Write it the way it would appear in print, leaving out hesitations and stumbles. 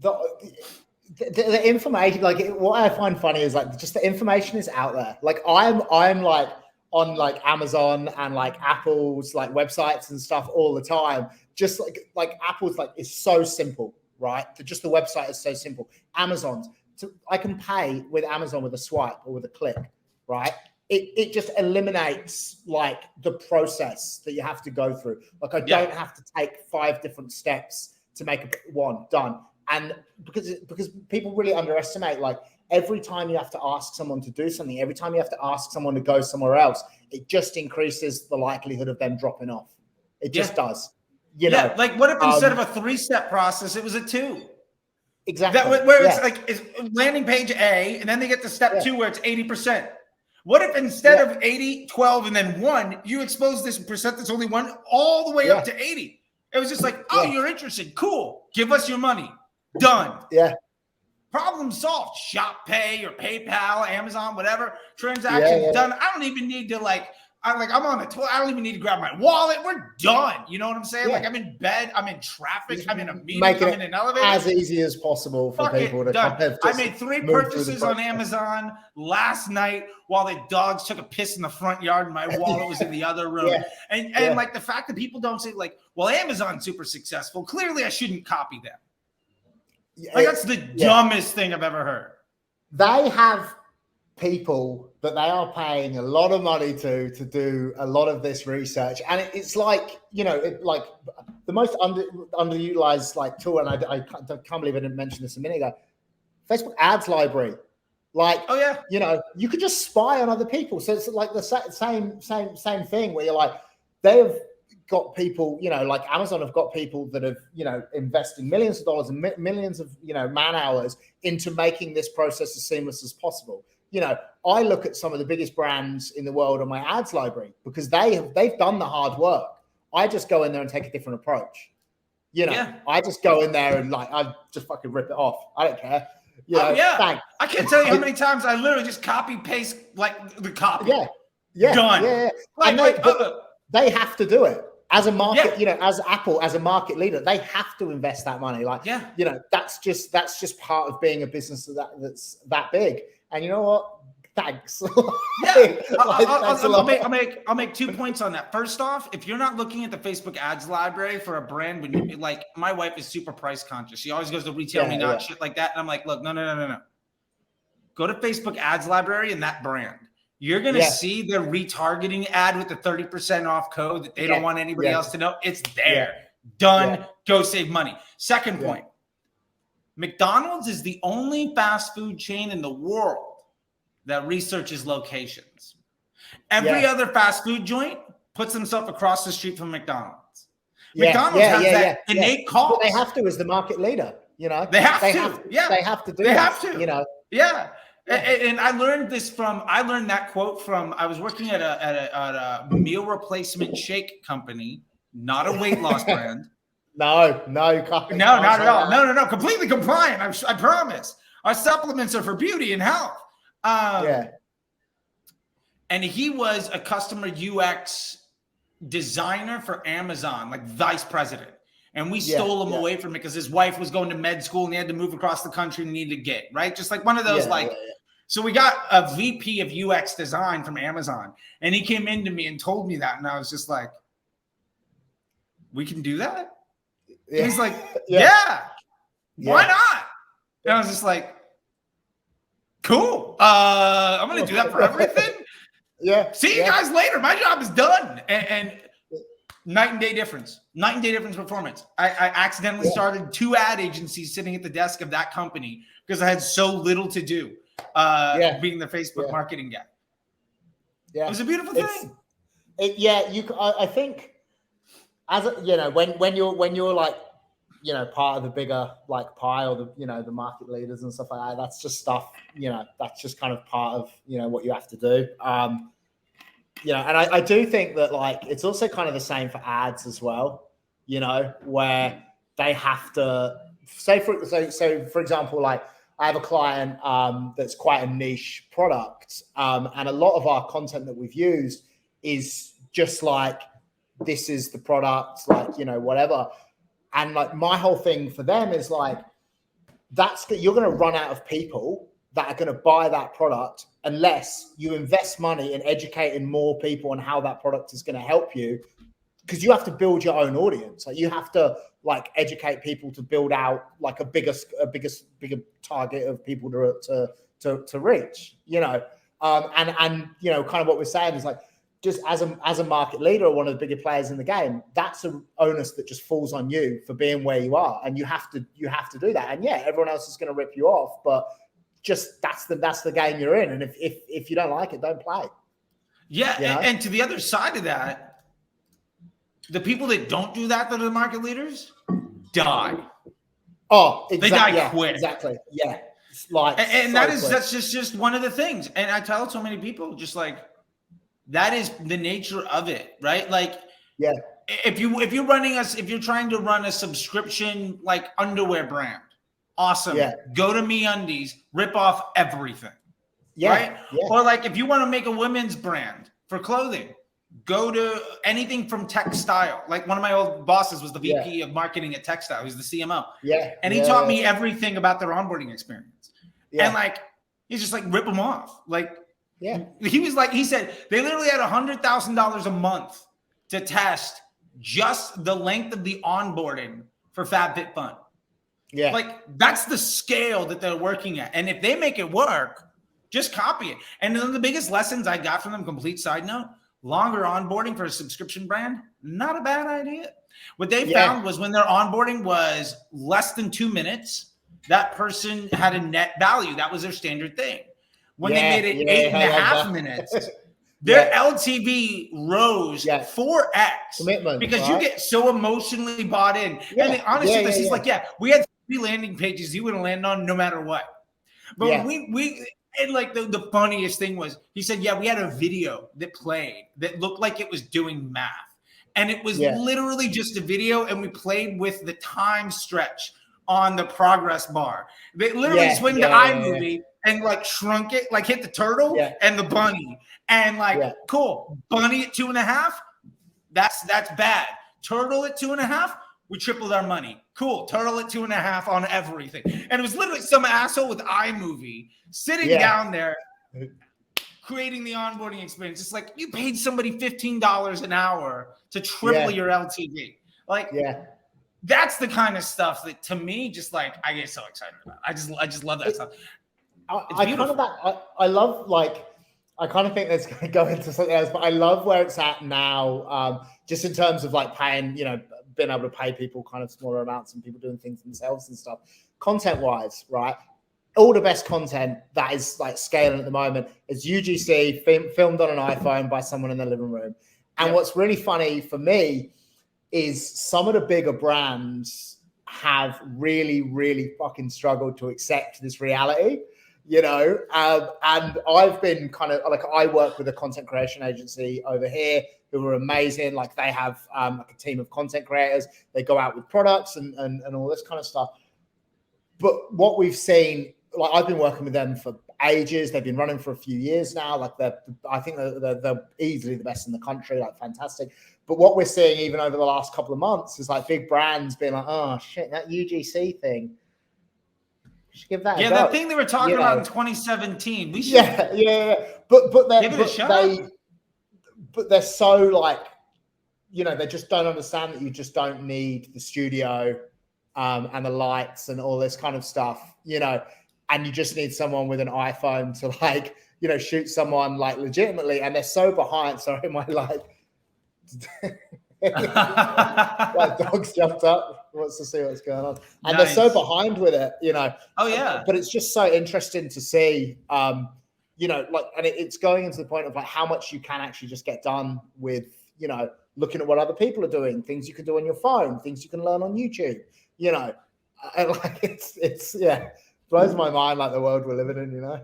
the information, like what I find funny is like just the information is out there. Like I'm like on like Amazon and like Apple's like websites and stuff all the time. Just like Apple's like is so simple, right? Just the website is so simple. Amazon's, I can pay with Amazon with a swipe or with a click, right? It just eliminates like the process that you have to go through. Like I don't have to take 5 different steps to make one done. And because people really underestimate, like every time you have to ask someone to do something, every time you have to ask someone to go somewhere else, it just increases the likelihood of them dropping off. It just does. You know, like what if instead of a 3-step process, it was a 2? Exactly. Where it's like is landing page A, and then they get to step 2 where it's 80%. What if instead of 80, 12, and then 1, you expose this percent that's only 1 all the way up to 80? It was just like, oh, you're interested. Cool. Give us your money. Done. Yeah. Problem solved. Shop Pay or PayPal, Amazon, whatever. Transaction done. I don't even need to I'm on the toilet. I don't even need to grab my wallet. We're done. You know what I'm saying? Like I'm in bed. I'm in traffic. I'm in a meeting. I'm in an elevator. As easy as possible for people to kind of I made 3 purchases on Amazon last night while the dogs took a piss in the front yard and my wallet was in the other room. And like the fact that people don't say like, well, Amazon's super successful. Clearly I shouldn't copy them. Like that's the dumbest thing I've ever heard. They have people that they are paying a lot of money to do a lot of this research, and it's like, you know, like the most underutilized like tool, and I can't believe I didn't mention this a minute ago, Facebook ads library. Like, you know, you could just spy on other people. So it's like the same thing where you're like, they've got people, you know, like Amazon have got people that have, you know, investing millions of dollars and millions of, you know, man hours into making this process as seamless as possible. You know, I look at some of the biggest brands in the world on my ads library because they've done the hard work. I just go in there and take a different approach. You know, I just go in there and like, I just fucking rip it off. I don't care. You know, I can't tell you how many times I literally just copy paste like the copy. Done. Like, they have to do it as a market. You know, as Apple, as a market leader, they have to invest that money. Like, you know, that's just part of being a business that's that big. And you know what? Thanks. I'll make 2 points on that. First off, if you're not looking at the Facebook ads library for a brand, when you like, my wife is super price conscious. She always goes to retail me, not shit like that. And I'm like, look, no. Go to Facebook ads library and that brand. You're going to see the retargeting ad with the 30% off code that they don't want anybody else to know. It's there. Done. Go save money. Second point. McDonald's is the only fast food chain in the world that researches locations. Every other fast food joint puts themselves across the street from McDonald's. McDonald's has that innate cost. What they have to as the market leader, you know. They have to. They have to do it. They have to. You know. Yeah. And I learned that quote from, I was working at a meal replacement shake company, not a weight loss brand. No, you can't. No, not at all. No. Completely compliant. I promise. Our supplements are for beauty and health. And he was a customer UX designer for Amazon, like vice president. And we stole him away from it because his wife was going to med school and he had to move across the country and needed to get, right? Just like one of those, So we got a VP of UX design from Amazon. And he came into me and told me that. And I was just like, we can do that? And he's like, why not? And I was just like, cool. I'm going to do that for everything. See you guys later. My job is done. And night and day difference performance. I accidentally started 2 ad agencies sitting at the desk of that company because I had so little to do being the Facebook marketing guy. It was a beautiful thing. I think as you know, when you're like, you know, part of the bigger like pie or the, you know, the market leaders and stuff like that, that's just stuff, you know, that's just kind of part of, you know, what you have to do. You know, and I do think that like it's also kind of the same for ads as well, you know, where they have to say for example, like I have a client that's quite a niche product, and a lot of our content that we've used is just like, this is the product, like, you know, whatever. And like my whole thing for them is like, you're going to run out of people that are going to buy that product unless you invest money in educating more people on how that product is going to help you, because you have to build your own audience. Like you have to like educate people to build out like a bigger target of people to reach, you know. And you know, kind of what we're saying is like, just as a market leader or one of the bigger players in the game, that's an onus that just falls on you for being where you are, and you have to do that. And yeah, everyone else is going to rip you off, but just that's the game you're in. And if you don't like it, don't play. Yeah, you know? And to the other side of that, the people that don't do that are the market leaders die. Oh, exactly. They die quick. Exactly. Yeah. It's like, and that's just one of the things. And I tell so many people, just like, that is the nature of it, right? Like, yeah, if you're trying to run a subscription like underwear brand, awesome. Yeah. Go to MeUndies, rip off everything. Yeah. Right? Yeah. Or like if you want to make a women's brand for clothing, go to anything from textile. Like one of my old bosses was the VP of marketing at Textile. He's the CMO. Yeah. And he taught me everything about their onboarding experience. Yeah. And like, he's just like, rip them off. Like, yeah. He said they literally had $100,000 a month to test just the length of the onboarding for FabFitFun. Yeah. Like that's the scale that they're working at. And if they make it work, just copy it. And one of the biggest lessons I got from them, complete side note, longer onboarding for a subscription brand, not a bad idea. What they found was when their onboarding was less than 2 minutes, that person had a net value. That was their standard thing. When they made it 8.5 minutes, their LTV rose 4x commitment, because you get so emotionally bought in. And honestly, this is like, we had 3 landing pages you would have landed on no matter what. But we and like the funniest thing was he said, we had a video that played that looked like it was doing math. And it was literally just a video, and we played with the time stretch on the progress bar. They literally swing to iMovie and like shrunk it, like hit the turtle and the bunny. And like, cool, bunny at 2.5, that's bad. Turtle at 2.5, we tripled our money. Cool, turtle at 2.5 on everything. And it was literally some asshole with iMovie sitting down there creating the onboarding experience. It's like you paid somebody $15 an hour to triple your LTV. Like, that's the kind of stuff that to me, just like I get so excited about. I just love that stuff. I love, like, I kind of think that's going to go into something else, but I love where it's at now, just in terms of like paying, you know, being able to pay people kind of smaller amounts and people doing things themselves and stuff. Content wise, right? All the best content that is like scaling at the moment is UGC filmed on an iPhone by someone in their living room. And what's really funny for me is some of the bigger brands have really, really fucking struggled to accept this reality, you know? And I've been kind of like, I work with a content creation agency over here who are amazing. Like they have like a team of content creators. They go out with products and all this kind of stuff. But what we've seen, like I've been working with them for ages. They've been running for a few years now. Like I think they're easily the best in the country, like fantastic. But what we're seeing even over the last couple of months is like big brands being like, oh shit, that UGC thing. We should give that a go. That thing they were talking about in 2017. We should But give it a shot. But they're so like, you know, they just don't understand that you just don't need the studio and the lights and all this kind of stuff, you know, and you just need someone with an iPhone to like, you know, shoot someone like legitimately. And they're so behind. Sorry, my like, like dogs jumped up, wants to see what's going on. And they're so behind with it, you know. Oh, yeah. But it's just so interesting to see, you know, like, and it's going into the point of like how much you can actually just get done with, you know, looking at what other people are doing, things you can do on your phone, things you can learn on YouTube, you know. And like it's blows my mind, like the world we're living in, you know.